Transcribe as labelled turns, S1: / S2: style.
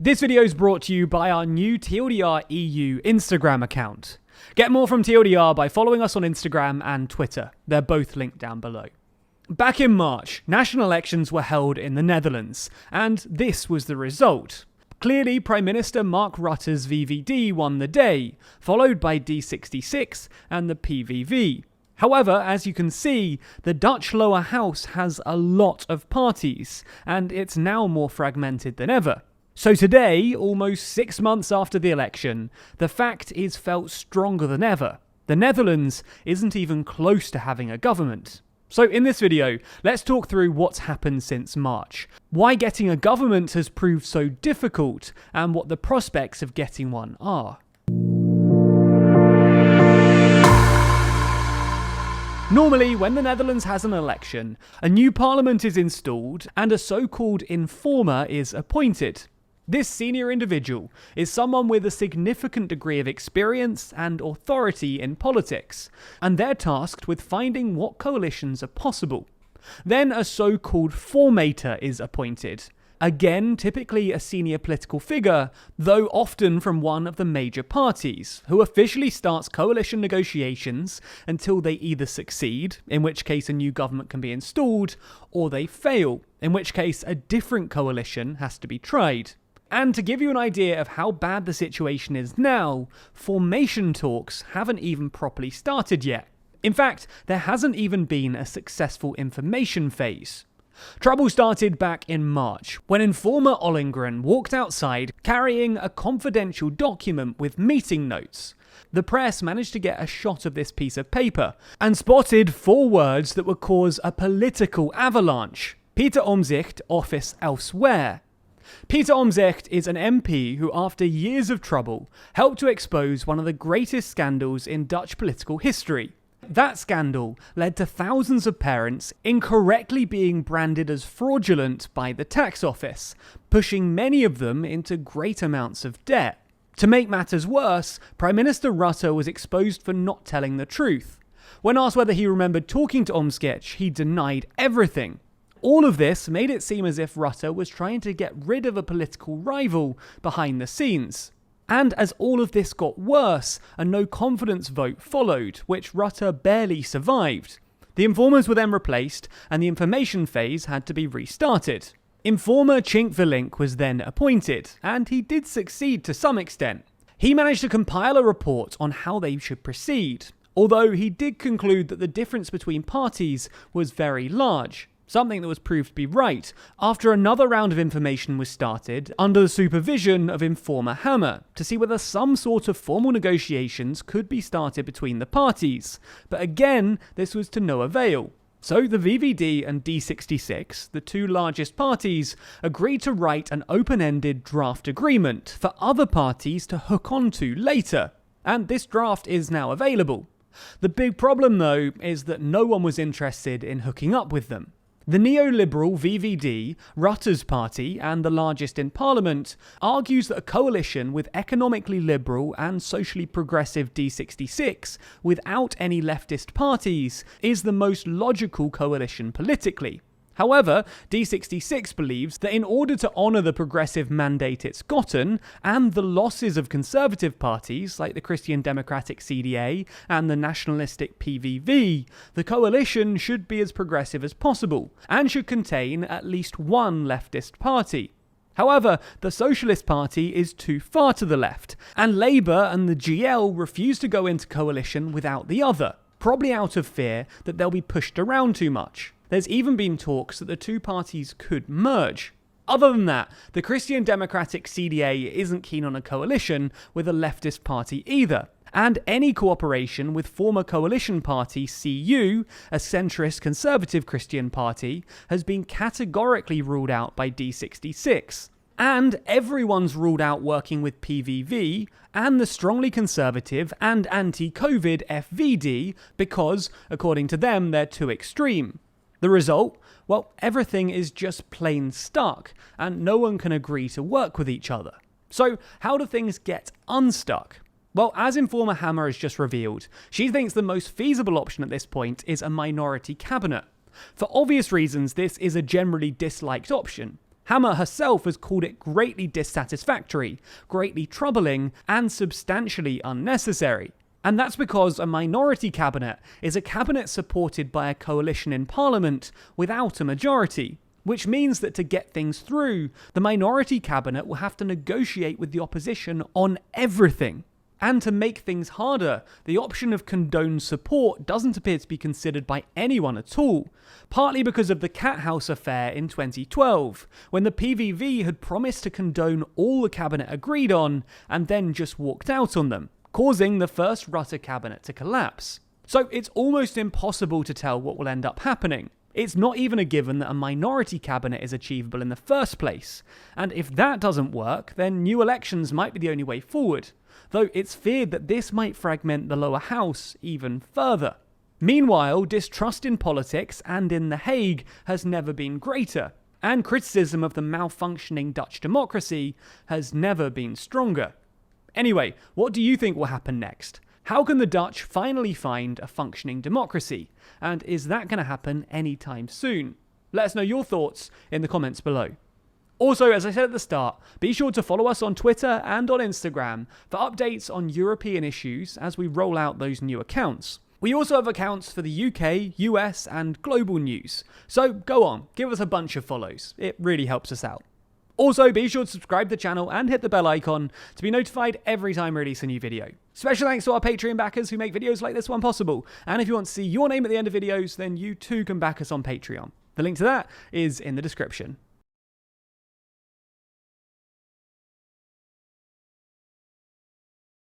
S1: This video is brought to you by our new TLDR EU Instagram account. Get more from TLDR by following us on Instagram and Twitter. They're both linked down below. Back in March, national elections were held in the Netherlands, and this was the result. Clearly, Prime Minister Mark Rutte's VVD won the day, followed by D66 and the PVV. However, as you can see, the Dutch lower house has a lot of parties, and it's now more fragmented than ever. So today, almost 6 months after the election, the fact is felt stronger than ever. The Netherlands isn't even close to having a government. So in this video, let's talk through what's happened since March, why getting a government has proved so difficult, and what the prospects of getting one are. Normally, when the Netherlands has an election, a new parliament is installed and a so-called informer is appointed. This senior individual is someone with a significant degree of experience and authority in politics, and they're tasked with finding what coalitions are possible. Then a so-called formator is appointed. Again, typically a senior political figure, though often from one of the major parties, who officially starts coalition negotiations until they either succeed, in which case a new government can be installed, or they fail, in which case a different coalition has to be tried. And to give you an idea of how bad the situation is now, formation talks haven't even properly started yet. In fact, there hasn't even been a successful information phase. Trouble started back in March, when informer Ollengren walked outside carrying a confidential document with meeting notes. The press managed to get a shot of this piece of paper, and spotted 4 words that would cause a political avalanche: Pieter Omtzigt, office elsewhere. Pieter Omtzigt is an MP who, after years of trouble, helped to expose one of the greatest scandals in Dutch political history. That scandal led to thousands of parents incorrectly being branded as fraudulent by the tax office, pushing many of them into great amounts of debt. To make matters worse, Prime Minister Rutte was exposed for not telling the truth. When asked whether he remembered talking to Omtzigt, he denied everything. All of this made it seem as if Rutte was trying to get rid of a political rival behind the scenes. And as all of this got worse, a no-confidence vote followed, which Rutte barely survived. The informers were then replaced, and the information phase had to be restarted. Informer Chink Willink was then appointed, and he did succeed to some extent. He managed to compile a report on how they should proceed, although he did conclude that the difference between parties was very large. Something that was proved to be right, after another round of information was started under the supervision of informer Hammer to see whether some sort of formal negotiations could be started between the parties. But again, this was to no avail. So the VVD and D66, the 2 largest parties, agreed to write an open-ended draft agreement for other parties to hook onto later. And this draft is now available. The big problem, though, is that no one was interested in hooking up with them. The neoliberal VVD, Rutte's party and the largest in Parliament, argues that a coalition with economically liberal and socially progressive D66 without any leftist parties is the most logical coalition politically. However, D66 believes that in order to honour the progressive mandate it's gotten, and the losses of conservative parties like the Christian Democratic CDA and the nationalistic PVV, the coalition should be as progressive as possible, and should contain at least one leftist party. However, the Socialist Party is too far to the left, and Labour and the GL refuse to go into coalition without the other, probably out of fear that they'll be pushed around too much. There's even been talks that the 2 parties could merge. Other than that, the Christian Democratic CDA isn't keen on a coalition with a leftist party either, and any cooperation with former coalition party CU, a centrist conservative Christian party, has been categorically ruled out by D66. And everyone's ruled out working with PVV and the strongly conservative and anti-COVID FVD because, according to them, they're too extreme. The result? Well, everything is just plain stuck, and no one can agree to work with each other. So, how do things get unstuck? Well, as informer Hammer has just revealed, she thinks the most feasible option at this point is a minority cabinet. For obvious reasons, this is a generally disliked option. Hammer herself has called it greatly dissatisfactory, greatly troubling, and substantially unnecessary. And that's because a minority cabinet is a cabinet supported by a coalition in Parliament without a majority, which means that to get things through, the minority cabinet will have to negotiate with the opposition on everything. And to make things harder, the option of condoned support doesn't appear to be considered by anyone at all, partly because of the Cat House affair in 2012, when the PVV had promised to condone all the cabinet agreed on and then just walked out on them, causing the first Rutte cabinet to collapse. So it's almost impossible to tell what will end up happening. It's not even a given that a minority cabinet is achievable in the first place, and if that doesn't work, then new elections might be the only way forward, though it's feared that this might fragment the lower house even further. Meanwhile, distrust in politics and in The Hague has never been greater, and criticism of the malfunctioning Dutch democracy has never been stronger. Anyway, what do you think will happen next? How can the Dutch finally find a functioning democracy? And is that going to happen anytime soon? Let us know your thoughts in the comments below. Also, as I said at the start, be sure to follow us on Twitter and on Instagram for updates on European issues as we roll out those new accounts. We also have accounts for the UK, US, and global news. So go on, give us a bunch of follows. It really helps us out. Also, be sure to subscribe to the channel and hit the bell icon to be notified every time we release a new video. Special thanks to our Patreon backers who make videos like this one possible. And if you want to see your name at the end of videos, then you too can back us on Patreon. The link to that is in the description.